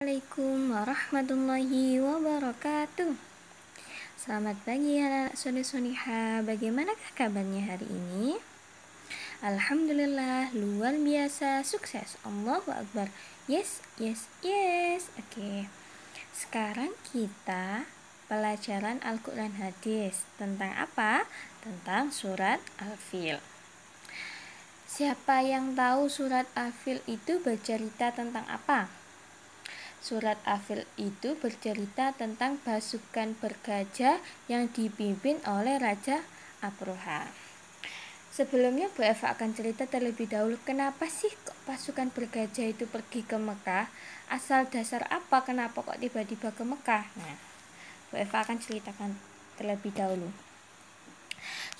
Assalamualaikum warahmatullahi wabarakatuh. Selamat pagi anak Soni-Soniha. Bagaimanakah kabarnya hari ini? Alhamdulillah, luar biasa, sukses. Allahu Akbar. Yes. Oke. Sekarang kita pelajaran Al-Quran Hadis. Tentang apa? Tentang surat Al-Fil. Siapa yang tahu surat Al-Fil itu bercerita tentang apa? Surat Al-Fil itu bercerita tentang pasukan bergajah yang dipimpin oleh Raja Abraha. Sebelumnya Bu Eva akan cerita terlebih dahulu kenapa sih kok pasukan bergajah itu pergi ke Mekah. Asal dasar apa kenapa kok tiba-tiba ke Mekah. Nah, Bu Eva akan ceritakan terlebih dahulu.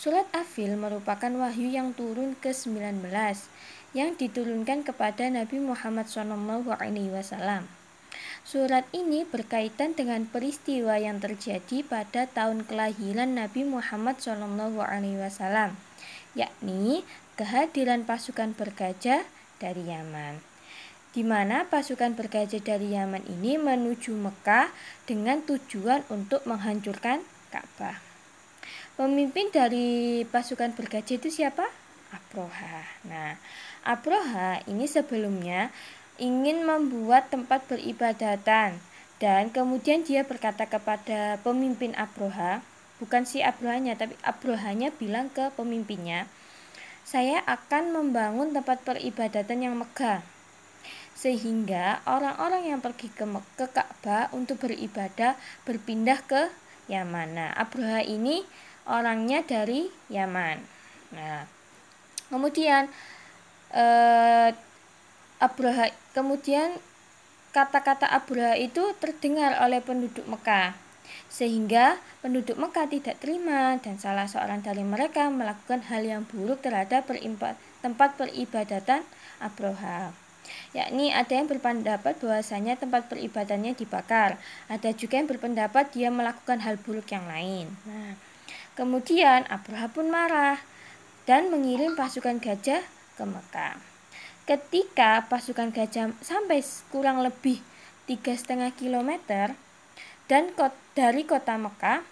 Surat Al-Fil merupakan wahyu yang turun ke-19 yang diturunkan kepada Nabi Muhammad SAW. Surat ini berkaitan dengan peristiwa yang terjadi pada tahun kelahiran Nabi Muhammad SAW, yakni kehadiran pasukan bergajah dari Yaman, di mana pasukan bergajah dari Yaman ini menuju Mekah dengan tujuan untuk menghancurkan Ka'bah. Pemimpin dari pasukan bergajah itu siapa? Abraha. Nah, Abraha ini sebelumnya ingin membuat tempat beribadatan dan kemudian dia berkata kepada pemimpin Abraha, bukan si Abrahanya tapi Abrahanya bilang ke pemimpinnya, saya akan membangun tempat peribadatan yang megah sehingga orang-orang yang pergi ke Ka'bah untuk beribadah berpindah ke Yaman. Nah, Abraha ini orangnya dari Yaman. Nah, kemudian kata-kata Abraha itu terdengar oleh penduduk Mekah, sehingga penduduk Mekah tidak terima dan salah seorang dari mereka melakukan hal yang buruk terhadap tempat peribadatan Abraha. Yakni ada yang berpendapat bahwasanya tempat peribadannya dibakar, ada juga yang berpendapat dia melakukan hal buruk yang lain. Nah, kemudian Abraha pun marah dan mengirim pasukan gajah ke Mekah. Ketika pasukan gajah sampai kurang lebih 3,5 kilometer dan dari kota Mekah,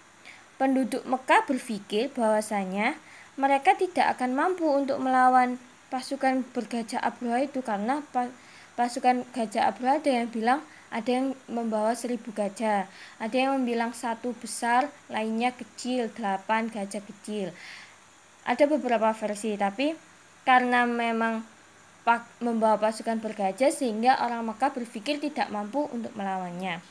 penduduk Mekah berpikir bahwasanya mereka tidak akan mampu untuk melawan pasukan bergajah Abraha itu, karena pasukan gajah Abraha ada yang bilang ada yang membawa 1.000 gajah, ada yang bilang 1 besar, lainnya kecil, 8 gajah kecil. Ada beberapa versi, tapi karena memang membawa pasukan bergajah sehingga orang Mekah berpikir tidak mampu untuk melawannya.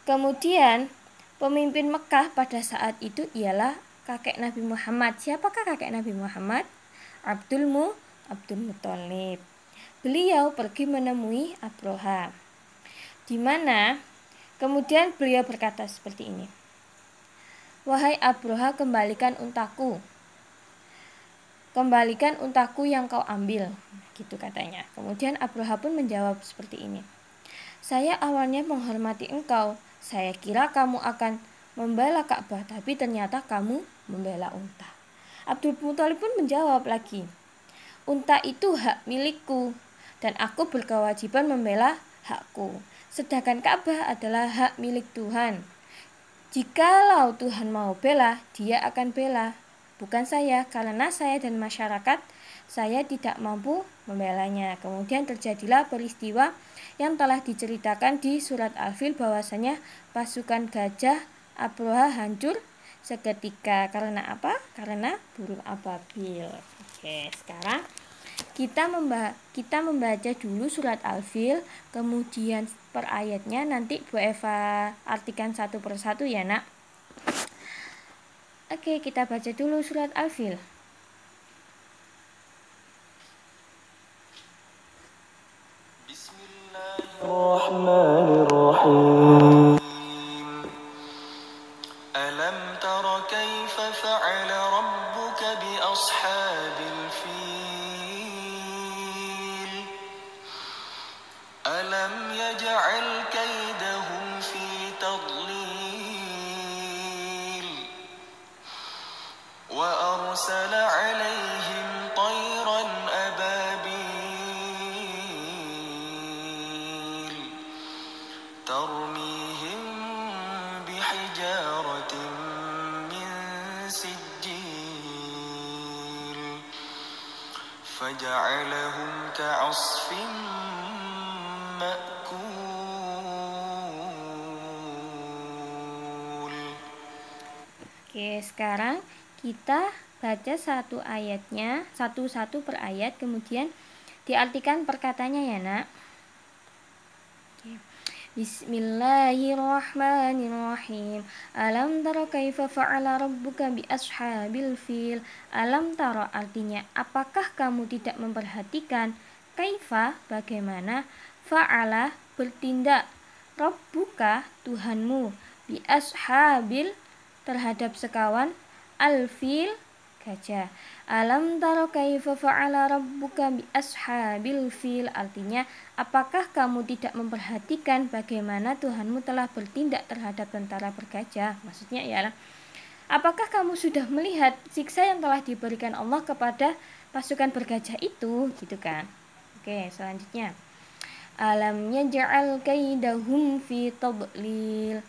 Kemudian pemimpin Mekah pada saat itu ialah kakek Nabi Muhammad. Siapakah kakek Nabi Muhammad? Abdul Muthalib. Beliau pergi menemui Abraha, di mana kemudian beliau berkata seperti ini, wahai Abraha, kembalikan untaku yang kau ambil, gitu katanya. Kemudian Abraha pun menjawab seperti ini, saya awalnya menghormati engkau, saya kira kamu akan membela Ka'bah, tapi ternyata kamu membela unta. Abdul Muthalib pun menjawab lagi, unta itu hak milikku dan aku berkewajiban membela hakku, sedangkan Ka'bah adalah hak milik Tuhan. Jikalau Tuhan mau bela, dia akan bela, bukan saya, karena saya dan masyarakat saya tidak mampu membelanya. Kemudian terjadilah peristiwa yang telah diceritakan di surat Al-Fil, bahwasanya pasukan gajah Abraha hancur seketika. Karena apa? Karena burung ababil. Oke, sekarang kita membaca dulu surat Al-Fil, kemudian per ayatnya nanti Bu Eva artikan satu persatu ya nak. Oke, kita baca dulu surat Al-Fil. Bismillahirrahmanirrahim. Alam tara kaifa fa'ala rabbuka bi ashabil fil. Alam yaj'al kaidahum fi tadlil. Wa arsala 'alaihim tayran ababil ترميهم بحجارة من سجيل فجعلهم كعصف مأكول. Oke, sekarang kita baca satu ayatnya, satu-satu per ayat, kemudian diartikan perkataannya ya nak. Oke. Bismillahirrahmanirrahim. Alam tara kaifa fa'ala rabbuka bi ashabil fil. Alam tara artinya apakah kamu tidak memperhatikan, kaifa bagaimana, fa'ala bertindak, rabbuka Tuhanmu, bi ashabil terhadap sekawan, al-fil gajah. Alam tara kaifa fa'ala rabbuka bi ashabil fil artinya apakah kamu tidak memperhatikan bagaimana Tuhanmu telah bertindak terhadap tentara bergajah. Maksudnya ialah apakah kamu sudah melihat siksa yang telah diberikan Allah kepada pasukan bergajah itu, gitu kan. Oke, selanjutnya alam yaj'al kaidahum fi tadlil.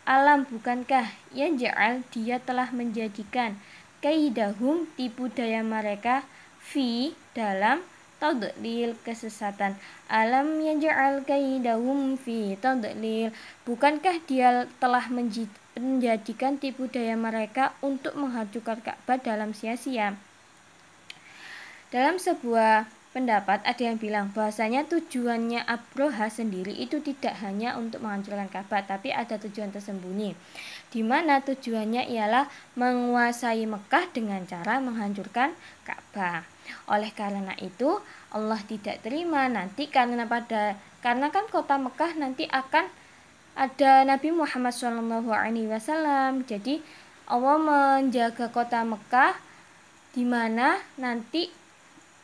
Alam bukankah yaj'al dia telah menjadikan kaidahum tipu daya mereka fi dalam tadlil kesesatan. Alam yaj'al kaidahum fi tadlil. Bukankah dia telah menjadikan tipu daya mereka untuk menghancurkan Ka'bah dalam sia-sia. Dalam sebuah pendapat ada yang bilang bahwasanya tujuannya Abraha sendiri itu tidak hanya untuk menghancurkan Ka'bah, tapi ada tujuan tersembunyi, di mana tujuannya ialah menguasai Mekah dengan cara menghancurkan Ka'bah. Oleh karena itu Allah tidak terima nanti karena kan kota Mekah nanti akan ada Nabi Muhammad SAW. Jadi Allah menjaga kota Mekah di mana nanti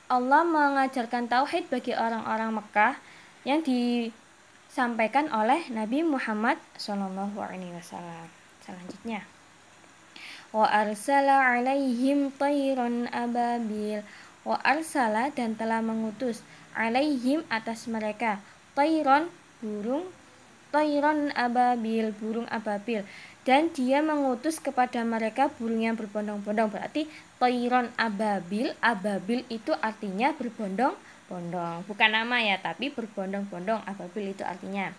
Allah mengajarkan tauhid bagi orang-orang Mekah yang disampaikan oleh Nabi Muhammad SAW. Selanjutnya, wa arsala alaihim tayran ababil. Wa arsala dan telah mengutus alaihim atas mereka tayran burung, tayran ababil burung ababil, dan dia mengutus kepada mereka burung yang berbondong-bondong. Berarti tayran ababil, ababil itu artinya berbondong-bondong, bukan nama ya, tapi berbondong-bondong, ababil itu artinya.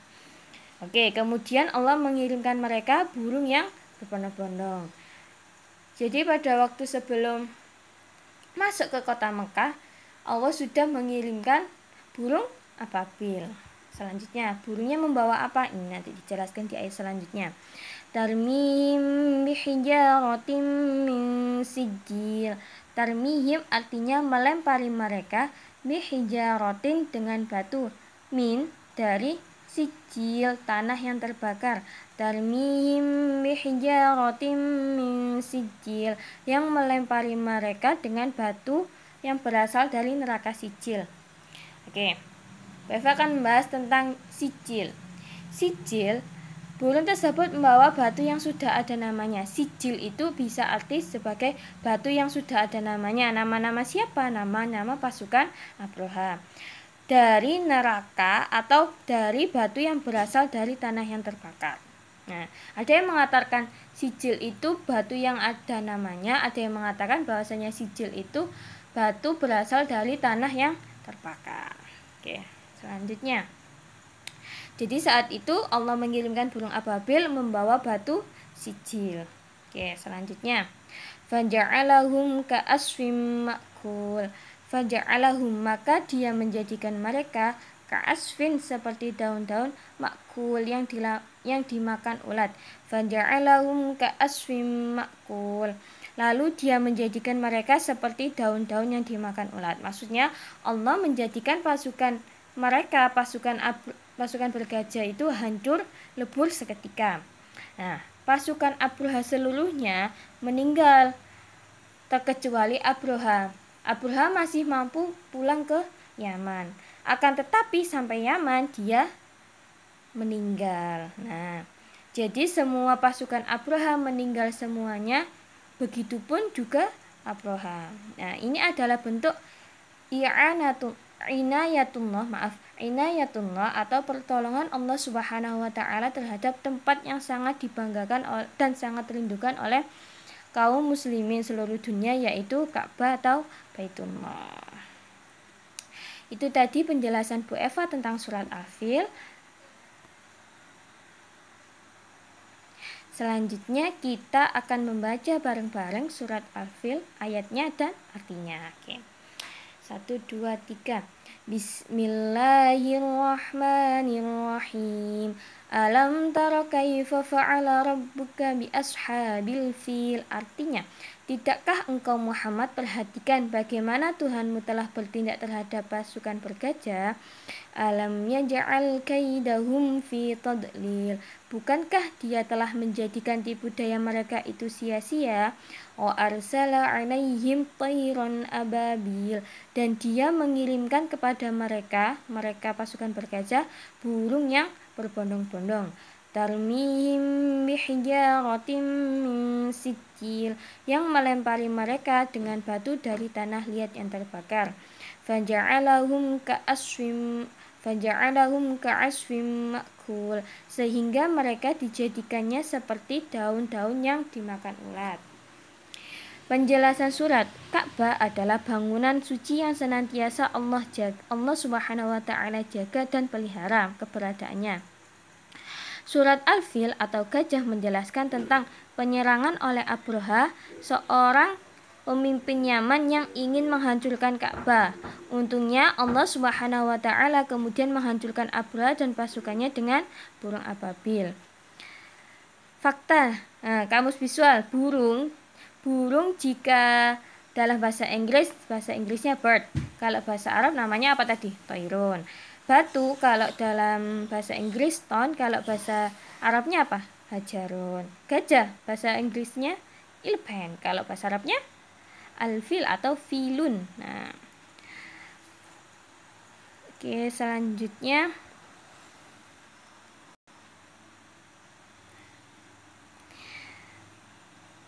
Oke, kemudian Allah mengirimkan mereka burung yang berbondong-bondong. Jadi pada waktu sebelum masuk ke kota Mekah, Allah sudah mengirimkan burung ababil. Selanjutnya, burungnya membawa apa? Ini nanti dijelaskan di ayat selanjutnya. Tarmihim bihijaratim min sijil. Tarmihim artinya melempari mereka, bihijaratin dengan batu, min dari sijil tanah yang terbakar. Tarmihim bihijaratim min sijil, yang melempari mereka dengan batu yang berasal dari neraka sijil. Oke, Beva akan membahas tentang sijil. Sijil, burung tersebut membawa batu yang sudah ada namanya. Sijil itu bisa arti sebagai batu yang sudah ada namanya. Nama-nama siapa? Nama-nama pasukan Abraha. Dari neraka atau dari batu yang berasal dari tanah yang terbakar. Nah, ada yang mengatakan sijil itu batu yang ada namanya, ada yang mengatakan bahwasanya sijil itu batu berasal dari tanah yang terbakar. Oke, selanjutnya. Jadi saat itu Allah mengirimkan burung ababil membawa batu sijil. Oke, selanjutnya. Faja'alahum ka'asfim ma'kul. Faja'alahum, maka dia menjadikan mereka ka'asfin seperti daun-daun makul yang dimakan ulat. Faja'alahum ka'asfim makul. Lalu dia menjadikan mereka seperti daun-daun yang dimakan ulat. Maksudnya Allah menjadikan pasukan mereka, pasukan bergajah itu hancur lebur seketika. Nah, pasukan Abraha seluruhnya meninggal terkecuali Abraha. Abraha masih mampu pulang ke Yaman. Akan tetapi sampai Yaman dia meninggal. Nah, jadi semua pasukan Abraha meninggal semuanya. Begitupun juga Abraha. Nah, ini adalah bentuk inayatullah, Inayatullah atau pertolongan Allah Subhanahu wa taala terhadap tempat yang sangat dibanggakan dan sangat dirindukan oleh kaum muslimin seluruh dunia, yaitu Ka'bah atau Baitullah. Itu tadi penjelasan Bu Eva tentang surat Al-Fil. Selanjutnya kita akan membaca bareng-bareng surat Al-Fil, ayatnya dan artinya. Oke. 1, 2, 3. Bismillahirrahmanirrahim. Alam tara kaifa fa'ala rabbuka bi ashabil fil. Artinya, tidakkah engkau Muhammad perhatikan bagaimana Tuhanmu telah bertindak terhadap pasukan bergajah? Alam yaj'al kaidahum fi tadlil. Bukankah dia telah menjadikan tipu daya mereka itu sia-sia? Wa arsala alaihim tayran ababil. Dan dia mengirimkan kepada mereka pasukan bergajah, burung yang berbondong-bondong. Tarmihim bihijaratin min sijil, yang melempari mereka dengan batu dari tanah liat yang terbakar. Faja'alahum ka'asfim ma'kul, sehingga mereka dijadikannya seperti daun-daun yang dimakan ulat. Penjelasan surat. Ka'bah adalah bangunan suci yang senantiasa Allah Subhanahu wa taala jaga dan pelihara keberadaannya. Surat Al-Fil atau gajah menjelaskan tentang penyerangan oleh Abraha, seorang pemimpin Yaman yang ingin menghancurkan Ka'bah. Untungnya Allah Subhanahu wa taala kemudian menghancurkan Abraha dan pasukannya dengan burung ababil. Fakta, kamus visual, burung jika dalam bahasa Inggrisnya bird. Kalau bahasa Arab namanya apa tadi? Tairun. Batu kalau dalam bahasa Inggris stone, kalau bahasa Arabnya apa? Hajarun. Gajah bahasa Inggrisnya elephant, kalau bahasa Arabnya al-fil atau filun. Nah, oke, selanjutnya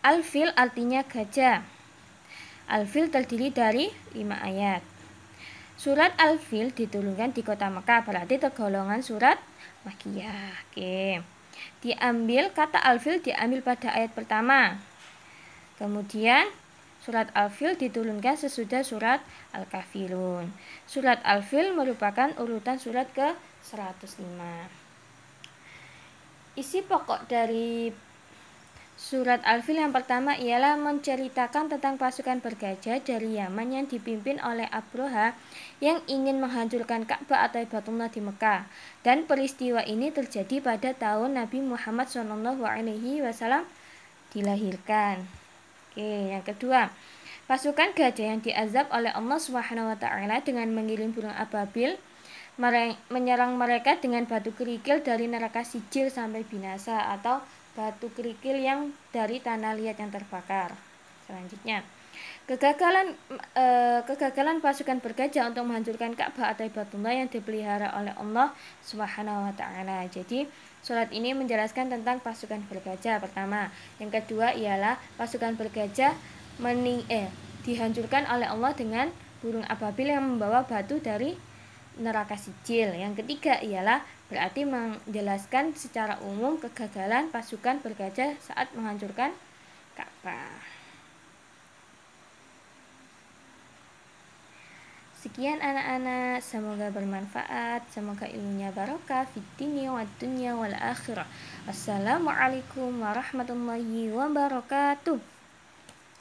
Al-Fil artinya gajah. Al-Fil terdiri dari 5 ayat. Surat Al-Fil diturunkan di kota Mekah, berarti tergolongan surat Makkiyah. Oke. Kata Al-Fil diambil pada ayat pertama. Kemudian surat Al-Fil diturunkan sesudah surat Al-Kafirun. Surat Al-Fil merupakan urutan surat ke-105. Isi pokok dari surat Al-Fil yang pertama ialah menceritakan tentang pasukan bergajah dari Yaman yang dipimpin oleh Abraha yang ingin menghancurkan Ka'bah atau Baitullah di Mekah. Dan peristiwa ini terjadi pada tahun Nabi Muhammad SAW dilahirkan. Oke, yang kedua, pasukan gajah yang diazab oleh Allah SWT dengan mengirim burung ababil menyerang mereka dengan batu kerikil dari neraka sijil sampai binasa, atau batu kerikil yang dari tanah liat yang terbakar. Selanjutnya, kegagalan pasukan bergajah untuk menghancurkan Ka'bah atau Baitullah yang dipelihara oleh Allah Subhanahu wa taala. Jadi, surat ini menjelaskan tentang pasukan bergajah pertama. Yang kedua ialah pasukan bergajah dihancurkan oleh Allah dengan burung ababil yang membawa batu dari neraka sijil. Yang ketiga ialah berarti menjelaskan secara umum kegagalan pasukan bergajah saat menghancurkan Ka'bah. Sekian anak-anak, semoga bermanfaat, semoga ilmunya barokah fid dunya wad dunya wal akhirah. Wassalamualaikum warahmatullahi wabarakatuh.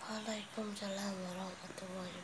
Waalaikumsalam warahmatullahi